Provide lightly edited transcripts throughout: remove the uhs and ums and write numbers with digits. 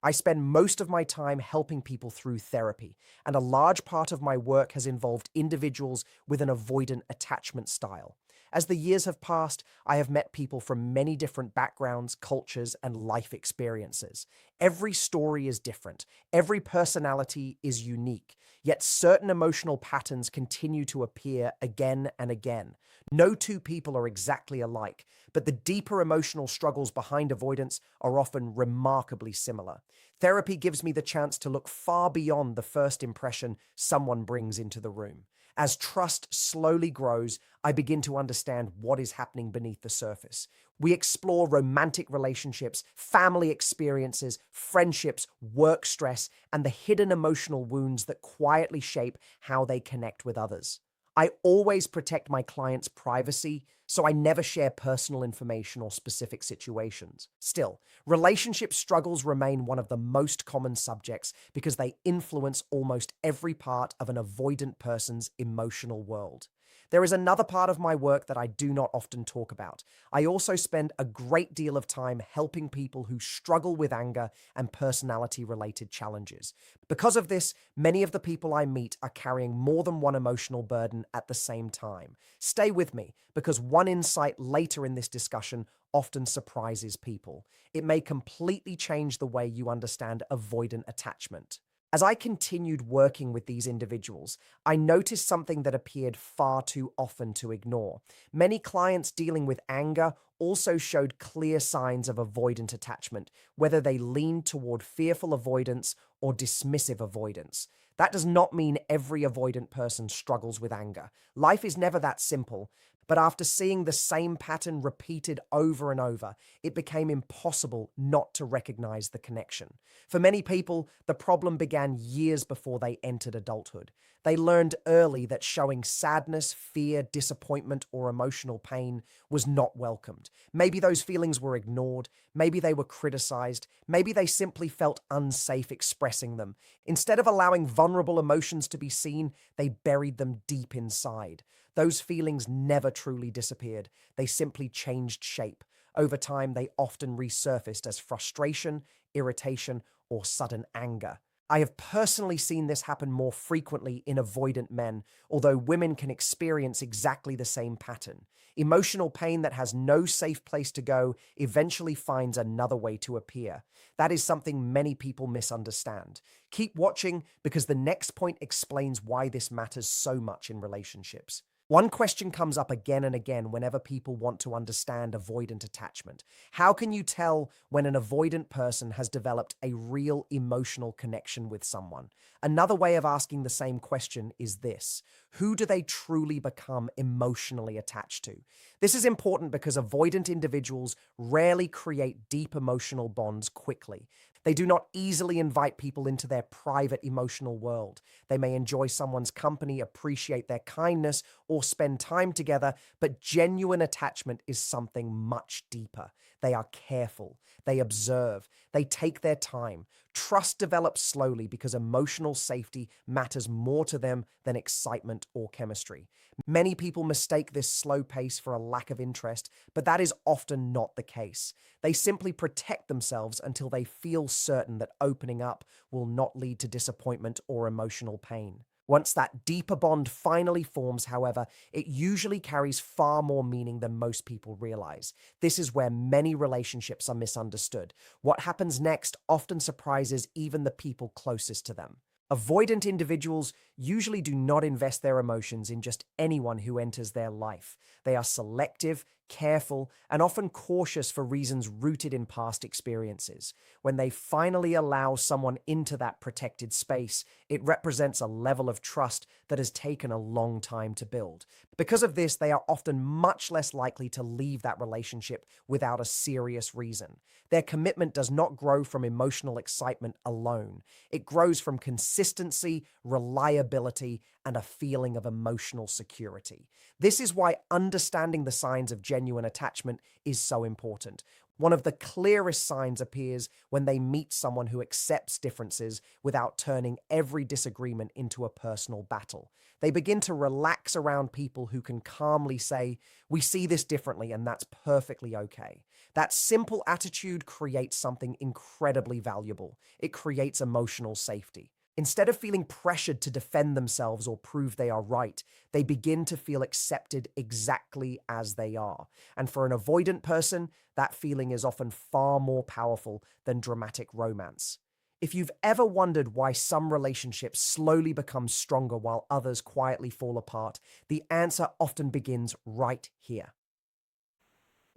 I spend most of my time helping people through therapy, and a large part of my work has involved individuals with an avoidant attachment style. As the years have passed, I have met people from many different backgrounds, cultures, and life experiences. Every story is different, every personality is unique, yet certain emotional patterns continue to appear again and again. No two people are exactly alike, but the deeper emotional struggles behind avoidance are often remarkably similar. Therapy gives me the chance to look far beyond the first impression someone brings into the room. As trust slowly grows, I begin to understand what is happening beneath the surface. We explore romantic relationships, family experiences, friendships, work stress, and the hidden emotional wounds that quietly shape how they connect with others. I always protect my clients' privacy, so I never share personal information or specific situations. Still, relationship struggles remain one of the most common subjects because they influence almost every part of an avoidant person's emotional world. There is another part of my work that I do not often talk about. I also spend a great deal of time helping people who struggle with anger and personality related challenges. Because of this, many of the people I meet are carrying more than one emotional burden at the same time. Stay with me, because one insight later in this discussion often surprises people. It may completely change the way you understand avoidant attachment. As I continued working with these individuals, I noticed something that appeared far too often to ignore. Many clients dealing with anger also showed clear signs of avoidant attachment, whether they leaned toward fearful avoidance or dismissive avoidance. That does not mean every avoidant person struggles with anger. Life is never that simple. But after seeing the same pattern repeated over and over, it became impossible not to recognize the connection. For many people, the problem began years before they entered adulthood. They learned early that showing sadness, fear, disappointment, or emotional pain was not welcomed. Maybe those feelings were ignored, maybe they were criticized, maybe they simply felt unsafe expressing them. Instead of allowing vulnerable emotions to be seen, they buried them deep inside. Those feelings never truly disappeared. They simply changed shape. Over time, they often resurfaced as frustration, irritation, or sudden anger. I have personally seen this happen more frequently in avoidant men, although women can experience exactly the same pattern. Emotional pain that has no safe place to go eventually finds another way to appear. That is something many people misunderstand. Keep watching, because the next point explains why this matters so much in relationships. One question comes up again and again whenever people want to understand avoidant attachment. How can you tell when an avoidant person has developed a real emotional connection with someone? Another way of asking the same question is this: who do they truly become emotionally attached to? This is important because avoidant individuals rarely create deep emotional bonds quickly. They do not easily invite people into their private emotional world. They may enjoy someone's company, appreciate their kindness, or spend time together, but genuine attachment is something much deeper. They are careful, they observe, they take their time. Trust develops slowly because emotional safety matters more to them than excitement or chemistry. Many people mistake this slow pace for a lack of interest, but that is often not the case. They simply protect themselves until they feel certain that opening up will not lead to disappointment or emotional pain. Once that deeper bond finally forms, however, it usually carries far more meaning than most people realize. This is where many relationships are misunderstood. What happens next often surprises even the people closest to them. Avoidant individuals usually do not invest their emotions in just anyone who enters their life. They are selective, careful, and often cautious for reasons rooted in past experiences. When they finally allow someone into that protected space, it represents a level of trust that has taken a long time to build. Because of this, they are often much less likely to leave that relationship without a serious reason. Their commitment does not grow from emotional excitement alone. It grows from consistency, reliability, and a feeling of emotional security. This is why understanding the signs of genuine attachment is so important. One of the clearest signs appears when they meet someone who accepts differences without turning every disagreement into a personal battle. They begin to relax around people who can calmly say, "We see this differently, and that's perfectly okay." That simple attitude creates something incredibly valuable. It creates emotional safety. Instead of feeling pressured to defend themselves or prove they are right, they begin to feel accepted exactly as they are. And for an avoidant person, that feeling is often far more powerful than dramatic romance. If you've ever wondered why some relationships slowly become stronger while others quietly fall apart, the answer often begins right here.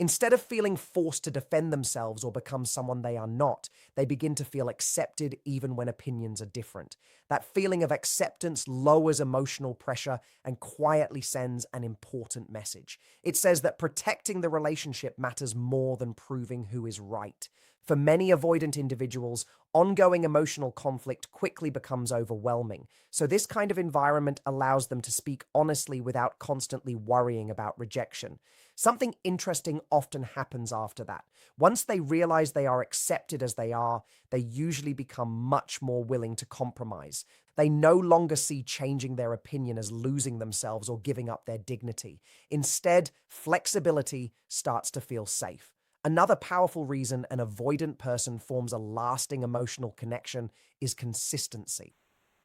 Instead of feeling forced to defend themselves or become someone they are not, they begin to feel accepted even when opinions are different. That feeling of acceptance lowers emotional pressure and quietly sends an important message. It says that protecting the relationship matters more than proving who is right. For many avoidant individuals, ongoing emotional conflict quickly becomes overwhelming. So, this kind of environment allows them to speak honestly without constantly worrying about rejection. Something interesting often happens after that. Once they realize they are accepted as they are, they usually become much more willing to compromise. They no longer see changing their opinion as losing themselves or giving up their dignity. Instead, flexibility starts to feel safe. Another powerful reason an avoidant person forms a lasting emotional connection is consistency.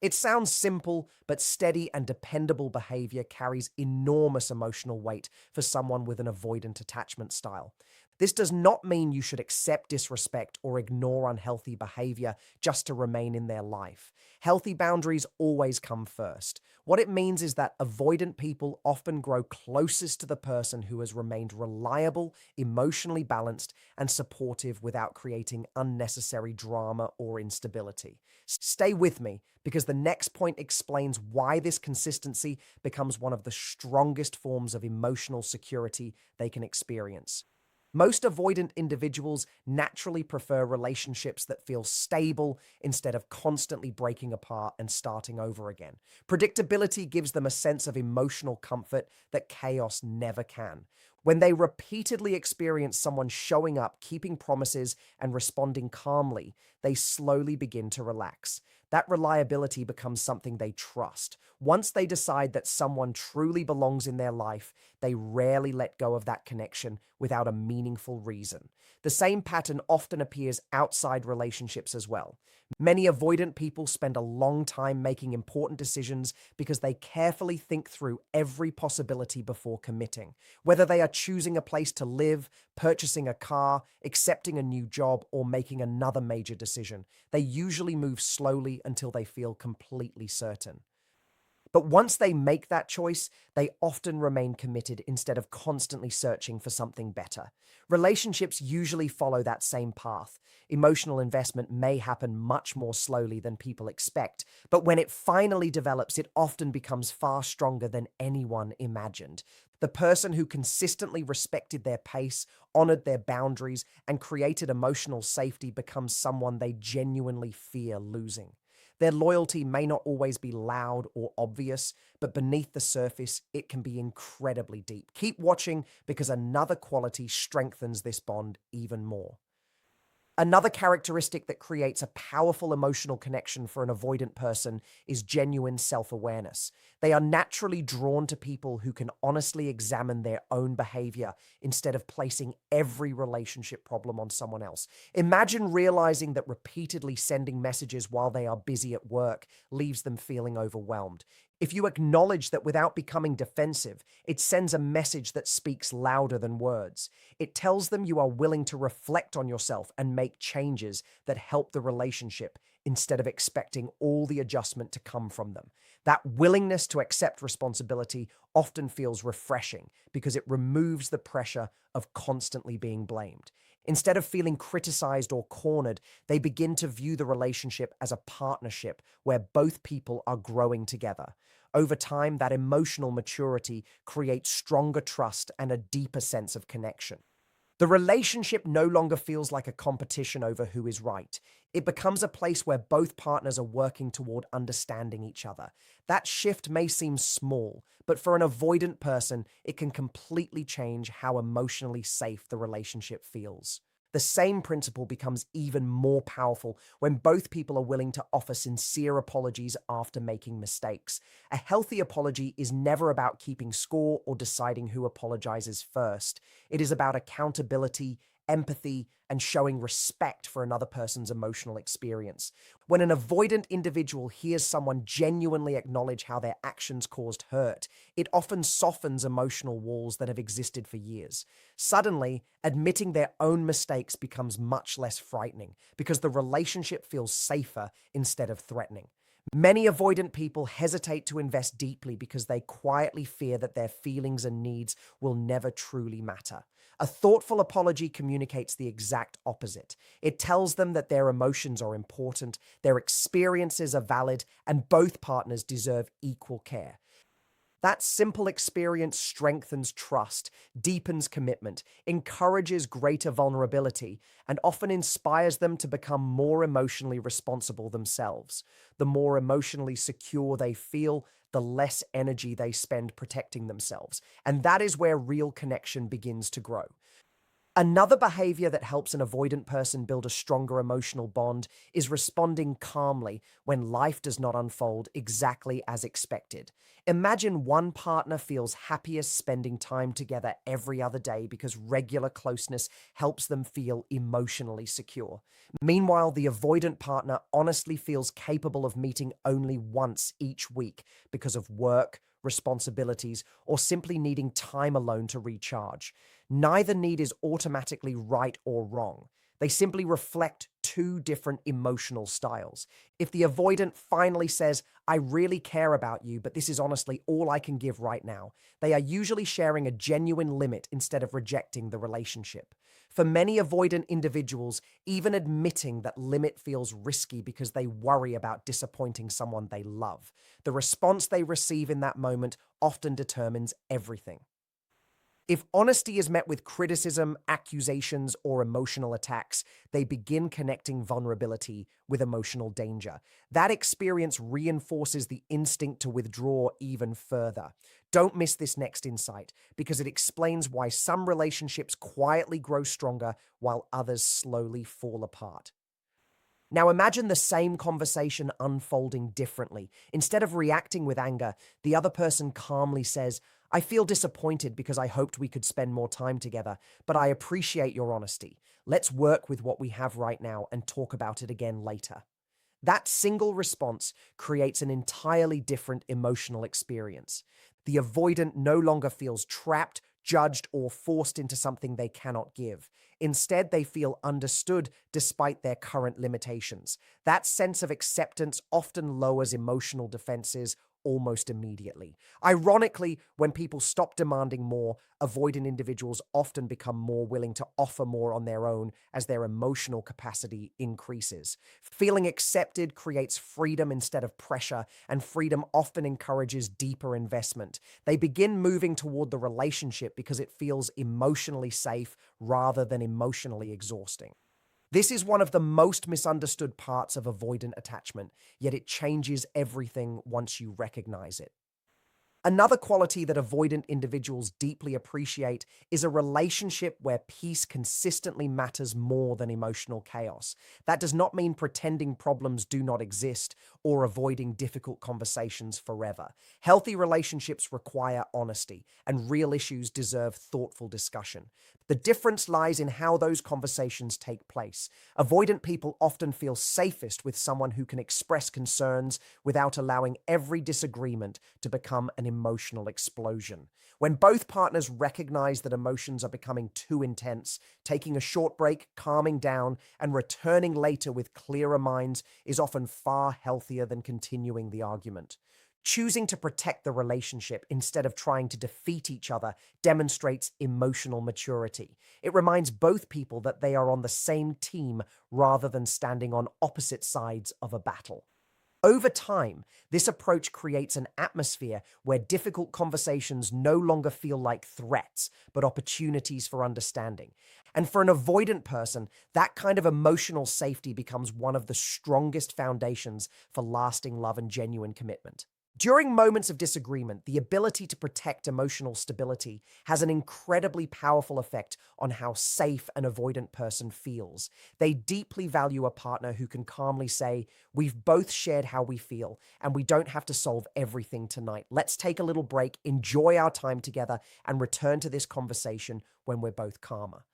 It sounds simple, but steady and dependable behavior carries enormous emotional weight for someone with an avoidant attachment style. This does not mean you should accept disrespect or ignore unhealthy behavior just to remain in their life. Healthy boundaries always come first. What it means is that avoidant people often grow closest to the person who has remained reliable, emotionally balanced, and supportive without creating unnecessary drama or instability. Stay with me because the next point explains why this consistency becomes one of the strongest forms of emotional security they can experience. Most avoidant individuals naturally prefer relationships that feel stable instead of constantly breaking apart and starting over again. Predictability gives them a sense of emotional comfort that chaos never can. When they repeatedly experience someone showing up, keeping promises, and responding calmly, they slowly begin to relax. That reliability becomes something they trust. Once they decide that someone truly belongs in their life, they rarely let go of that connection without a meaningful reason. The same pattern often appears outside relationships as well. Many avoidant people spend a long time making important decisions because they carefully think through every possibility before committing. Whether they are choosing a place to live, purchasing a car, accepting a new job, or making another major decision, they usually move slowly until they feel completely certain. But once they make that choice, they often remain committed instead of constantly searching for something better. Relationships usually follow that same path. Emotional investment may happen much more slowly than people expect, but when it finally develops, it often becomes far stronger than anyone imagined. The person who consistently respected their pace, honored their boundaries, and created emotional safety becomes someone they genuinely fear losing. Their loyalty may not always be loud or obvious, but beneath the surface, it can be incredibly deep. Keep watching because another quality strengthens this bond even more. Another characteristic that creates a powerful emotional connection for an avoidant person is genuine self awareness. They are naturally drawn to people who can honestly examine their own behavior instead of placing every relationship problem on someone else. Imagine realizing that repeatedly sending messages while they are busy at work leaves them feeling overwhelmed. If you acknowledge that without becoming defensive, it sends a message that speaks louder than words. It tells them you are willing to reflect on yourself and make changes that help the relationship instead of expecting all the adjustment to come from them. That willingness to accept responsibility often feels refreshing because it removes the pressure of constantly being blamed. Instead of feeling criticized or cornered, they begin to view the relationship as a partnership where both people are growing together. Over time, that emotional maturity creates stronger trust and a deeper sense of connection. The relationship no longer feels like a competition over who is right. It becomes a place where both partners are working toward understanding each other. That shift may seem small, but for an avoidant person, it can completely change how emotionally safe the relationship feels. The same principle becomes even more powerful when both people are willing to offer sincere apologies after making mistakes. A healthy apology is never about keeping score or deciding who apologizes first. It is about accountability, empathy, and showing respect for another person's emotional experience. When an avoidant individual hears someone genuinely acknowledge how their actions caused hurt, it often softens emotional walls that have existed for years. Suddenly, admitting their own mistakes becomes much less frightening because the relationship feels safer instead of threatening. Many avoidant people hesitate to invest deeply because they quietly fear that their feelings and needs will never truly matter. A thoughtful apology communicates the exact opposite. It tells them that their emotions are important, their experiences are valid, and both partners deserve equal care. That simple experience strengthens trust, deepens commitment, encourages greater vulnerability, and often inspires them to become more emotionally responsible themselves. The more emotionally secure they feel, the less energy they spend protecting themselves. And that is where real connection begins to grow. Another behavior that helps an avoidant person build a stronger emotional bond is responding calmly when life does not unfold exactly as expected. Imagine one partner feels happiest spending time together every other day because regular closeness helps them feel emotionally secure. Meanwhile, the avoidant partner honestly feels capable of meeting only once each week because of work, responsibilities, or simply needing time alone to recharge. Neither need is automatically right or wrong. They simply reflect two different emotional styles. If the avoidant finally says, I really care about you, but this is honestly all I can give right now, they are usually sharing a genuine limit instead of rejecting the relationship. For many avoidant individuals, even admitting that limit feels risky because they worry about disappointing someone they love. The response they receive in that moment often determines everything. If honesty is met with criticism, accusations, or emotional attacks, they begin connecting vulnerability with emotional danger. That experience reinforces the instinct to withdraw even further. Don't miss this next insight, because it explains why some relationships quietly grow stronger while others slowly fall apart. Now imagine the same conversation unfolding differently. Instead of reacting with anger, the other person calmly says, I feel disappointed because I hoped we could spend more time together, but I appreciate your honesty. Let's work with what we have right now and talk about it again later. That single response creates an entirely different emotional experience. The avoidant no longer feels trapped, judged, or forced into something they cannot give. Instead, they feel understood despite their current limitations. That sense of acceptance often lowers emotional defenses almost immediately. Ironically, when people stop demanding more, avoidant individuals often become more willing to offer more on their own as their emotional capacity increases. Feeling accepted creates freedom instead of pressure, and freedom often encourages deeper investment. They begin moving toward the relationship because it feels emotionally safe rather than emotionally exhausting. This is one of the most misunderstood parts of avoidant attachment, yet it changes everything once you recognize it. Another quality that avoidant individuals deeply appreciate is a relationship where peace consistently matters more than emotional chaos. That does not mean pretending problems do not exist or avoiding difficult conversations forever. Healthy relationships require honesty, and real issues deserve thoughtful discussion. The difference lies in how those conversations take place. Avoidant people often feel safest with someone who can express concerns without allowing every disagreement to become an emotional explosion. When both partners recognize that emotions are becoming too intense, taking a short break, calming down, and returning later with clearer minds is often far healthier than continuing the argument. Choosing to protect the relationship instead of trying to defeat each other demonstrates emotional maturity. It reminds both people that they are on the same team rather than standing on opposite sides of a battle. Over time, this approach creates an atmosphere where difficult conversations no longer feel like threats, but opportunities for understanding. And for an avoidant person, that kind of emotional safety becomes one of the strongest foundations for lasting love and genuine commitment. During moments of disagreement, the ability to protect emotional stability has an incredibly powerful effect on how safe an avoidant person feels. They deeply value a partner who can calmly say, we've both shared how we feel, and we don't have to solve everything tonight. Let's take a little break, enjoy our time together, and return to this conversation when we're both calmer.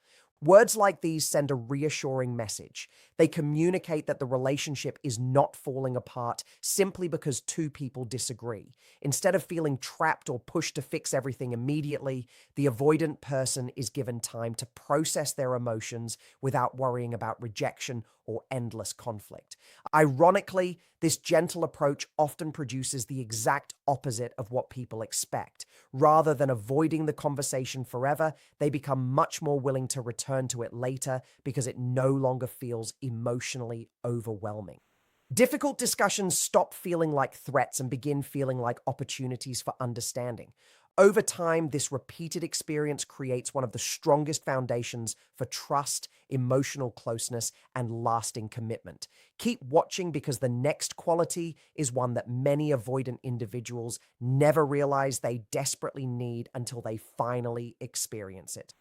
Words like these send a reassuring message. They communicate that the relationship is not falling apart simply because two people disagree. Instead of feeling trapped or pushed to fix everything immediately, the avoidant person is given time to process their emotions without worrying about rejection or endless conflict. Ironically, this gentle approach often produces the exact opposite of what people expect. Rather than avoiding the conversation forever, they become much more willing to return to it later because it no longer feels emotionally overwhelming. Difficult discussions stop feeling like threats and begin feeling like opportunities for understanding. Over time, this repeated experience creates one of the strongest foundations for trust, emotional closeness, and lasting commitment. Keep watching because the next quality is one that many avoidant individuals never realize they desperately need until they finally experience it.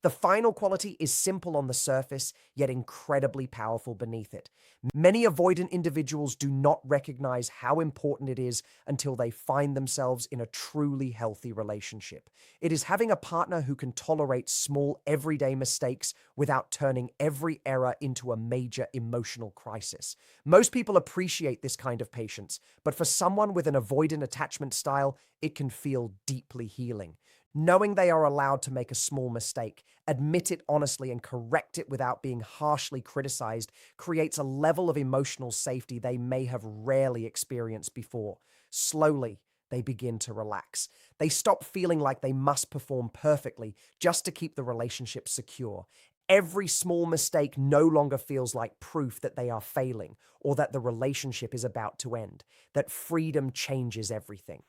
The final quality is simple on the surface, yet incredibly powerful beneath it. Many avoidant individuals do not recognize how important it is until they find themselves in a truly healthy relationship. It is having a partner who can tolerate small, everyday mistakes without turning every error into a major emotional crisis. Most people appreciate this kind of patience, but for someone with an avoidant attachment style, it can feel deeply healing. Knowing they are allowed to make a small mistake, admit it honestly, and correct it without being harshly criticized creates a level of emotional safety they may have rarely experienced before. Slowly, they begin to relax. They stop feeling like they must perform perfectly just to keep the relationship secure. Every small mistake no longer feels like proof that they are failing or that the relationship is about to end, that freedom changes everything.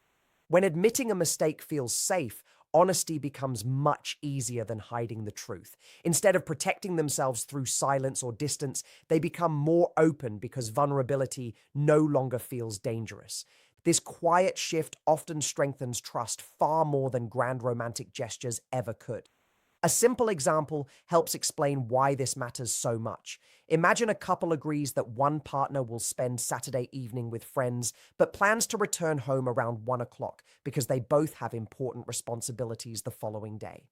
When admitting a mistake feels safe, honesty becomes much easier than hiding the truth. Instead of protecting themselves through silence or distance, they become more open because vulnerability no longer feels dangerous. This quiet shift often strengthens trust far more than grand romantic gestures ever could. A simple example helps explain why this matters so much. Imagine a couple agrees that one partner will spend Saturday evening with friends, but plans to return home around 1 o'clock because they both have important responsibilities the following day.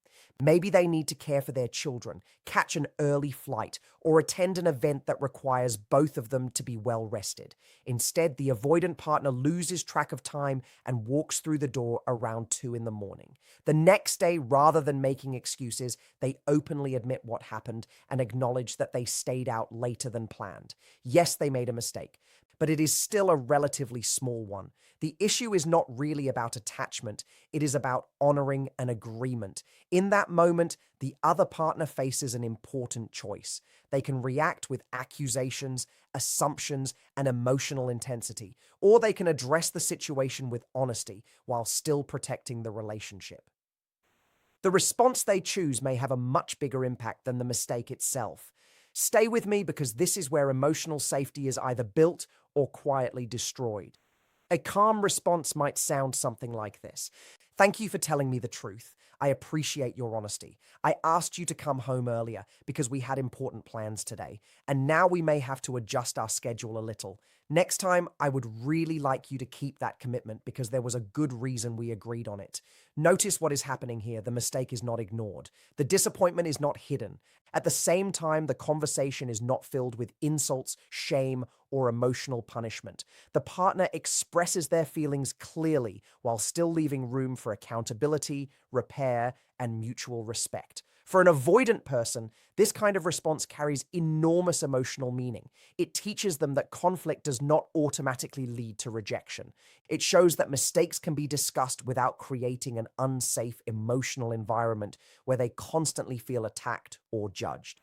Maybe they need to care for their children, catch an early flight, or attend an event that requires both of them to be well rested. Instead, the avoidant partner loses track of time and walks through the door around 2 in the morning. The next day, rather than making excuses, they openly admit what happened and acknowledge that they stayed out later than planned. Yes, they made a mistake, but it is still a relatively small one. The issue is not really about attachment, it is about honoring an agreement. In that moment, the other partner faces an important choice. They can react with accusations, assumptions, and emotional intensity, or they can address the situation with honesty while still protecting the relationship. The response they choose may have a much bigger impact than the mistake itself. Stay with me because this is where emotional safety is either built or quietly destroyed. A calm response might sound something like this. Thank you for telling me the truth. I appreciate your honesty. I asked you to come home earlier because we had important plans today, and now we may have to adjust our schedule a little. Next time, I would really like you to keep that commitment because there was a good reason we agreed on it. Notice what is happening here. The mistake is not ignored. The disappointment is not hidden. At the same time, the conversation is not filled with insults, shame, or emotional punishment. The partner expresses their feelings clearly while still leaving room for accountability, repair, and mutual respect. For an avoidant person, this kind of response carries enormous emotional meaning. It teaches them that conflict does not automatically lead to rejection. It shows that mistakes can be discussed without creating an unsafe emotional environment where they constantly feel attacked or judged.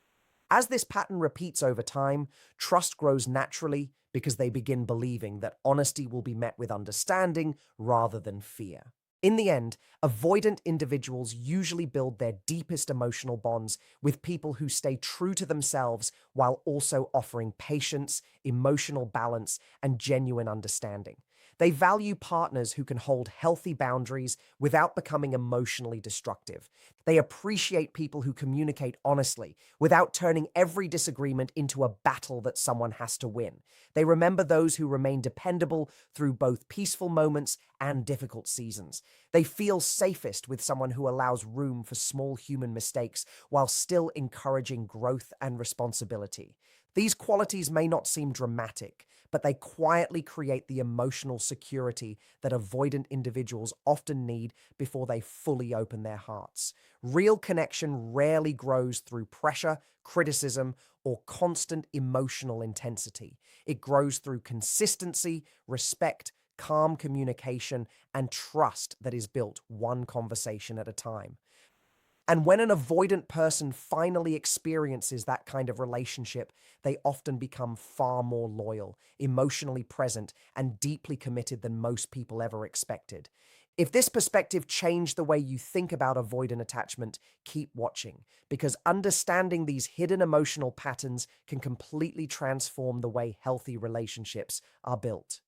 As this pattern repeats over time, trust grows naturally because they begin believing that honesty will be met with understanding rather than fear. In the end, avoidant individuals usually build their deepest emotional bonds with people who stay true to themselves while also offering patience, emotional balance, and genuine understanding. They value partners who can hold healthy boundaries without becoming emotionally destructive. They appreciate people who communicate honestly without turning every disagreement into a battle that someone has to win. They remember those who remain dependable through both peaceful moments and difficult seasons. They feel safest with someone who allows room for small human mistakes while still encouraging growth and responsibility. These qualities may not seem dramatic, but they quietly create the emotional security that avoidant individuals often need before they fully open their hearts. Real connection rarely grows through pressure, criticism, or constant emotional intensity. It grows through consistency, respect, calm communication, and trust that is built one conversation at a time. And when an avoidant person finally experiences that kind of relationship, they often become far more loyal, emotionally present, and deeply committed than most people ever expected. If this perspective changed the way you think about avoidant attachment, keep watching, because understanding these hidden emotional patterns can completely transform the way healthy relationships are built.